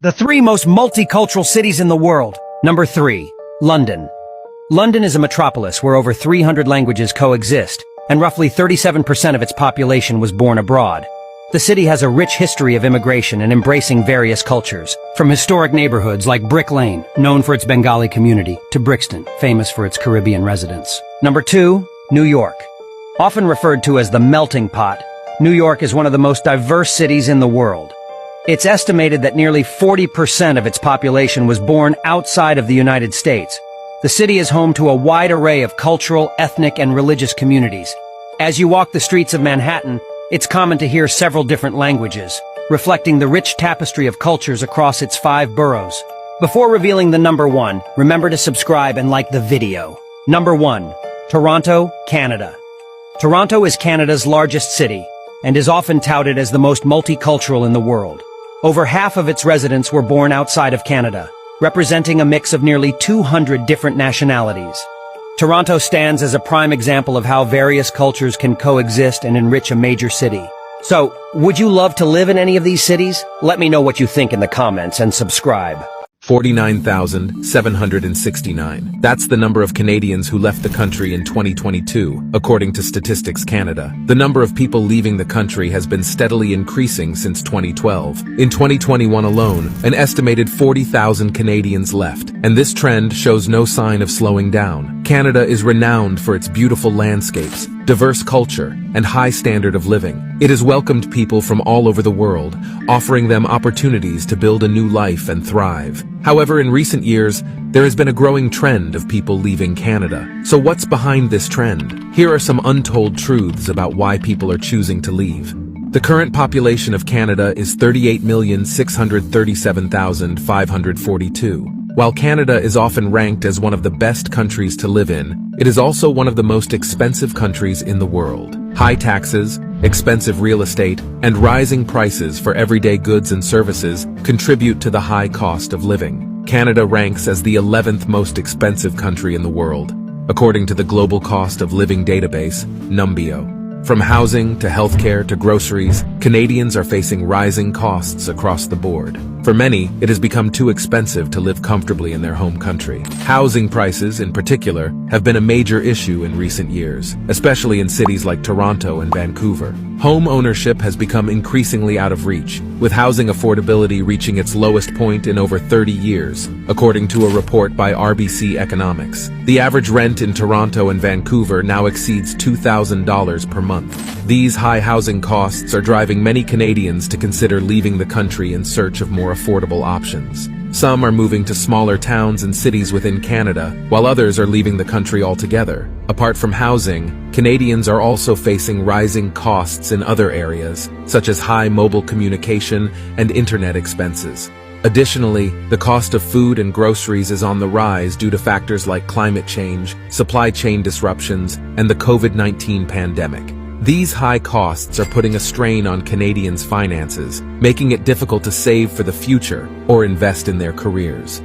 The three most multicultural cities in the world. Number 3. London. London is a metropolis where over 300 languages coexist, and roughly 37% of its population was born abroad. The city has a rich history of immigration and embracing various cultures, from historic neighborhoods like Brick Lane, known for its Bengali community, to Brixton, famous for its Caribbean residents. Number 2. New York. Often referred to as the melting pot, New York is one of the most diverse cities in the world. It's estimated that nearly 40% of its population was born outside of the United States. The city is home to a wide array of cultural, ethnic, and religious communities. As you walk the streets of Manhattan, it's common to hear several different languages, reflecting the rich tapestry of cultures across its 5 boroughs. Before revealing the number 1, remember to subscribe and like the video. Number 1. Toronto, Canada. Toronto is Canada's largest city, and is often touted as the most multicultural in the world. Over half of its residents were born outside of Canada, representing a mix of nearly 200 different nationalities. Toronto stands as a prime example of how various cultures can coexist and enrich a major city. So, would you love to live in any of these cities? Let me know what you think in the comments and subscribe. 49,769. That's the number of Canadians who left the country in 2022, according to Statistics Canada. The number of people leaving the country has been steadily increasing since 2012. In 2021 alone, an estimated 40,000 Canadians left, and this trend shows no sign of slowing down. Canada is renowned for its beautiful landscapes, diverse culture, and high standard of living. It has welcomed people from all over the world, offering them opportunities to build a new life and thrive. However, in recent years, there has been a growing trend of people leaving Canada. So what's behind this trend? Here are some untold truths about why people are choosing to leave. The current population of Canada is 38,637,542. While Canada is often ranked as one of the best countries to live in, it is also one of the most expensive countries in the world. High taxes, expensive real estate, and rising prices for everyday goods and services contribute to the high cost of living. Canada ranks as the 11th most expensive country in the world, according to the Global Cost of Living database, Numbeo. From housing to healthcare to groceries, Canadians are facing rising costs across the board. For many, it has become too expensive to live comfortably in their home country. Housing prices, in particular, have been a major issue in recent years, especially in cities like Toronto and Vancouver. Home ownership has become increasingly out of reach, with housing affordability reaching its lowest point in over 30 years, according to a report by RBC Economics. The average rent in Toronto and Vancouver now exceeds $2,000 per month. These high housing costs are driving many Canadians to consider leaving the country in search of more affordable options. Some are moving to smaller towns and cities within Canada, while others are leaving the country altogether. Apart from housing, Canadians are also facing rising costs in other areas, such as high mobile communication and internet expenses. Additionally, the cost of food and groceries is on the rise due to factors like climate change, supply chain disruptions, and the COVID-19 pandemic. These high costs are putting a strain on Canadians' finances, making it difficult to save for the future or invest in their careers.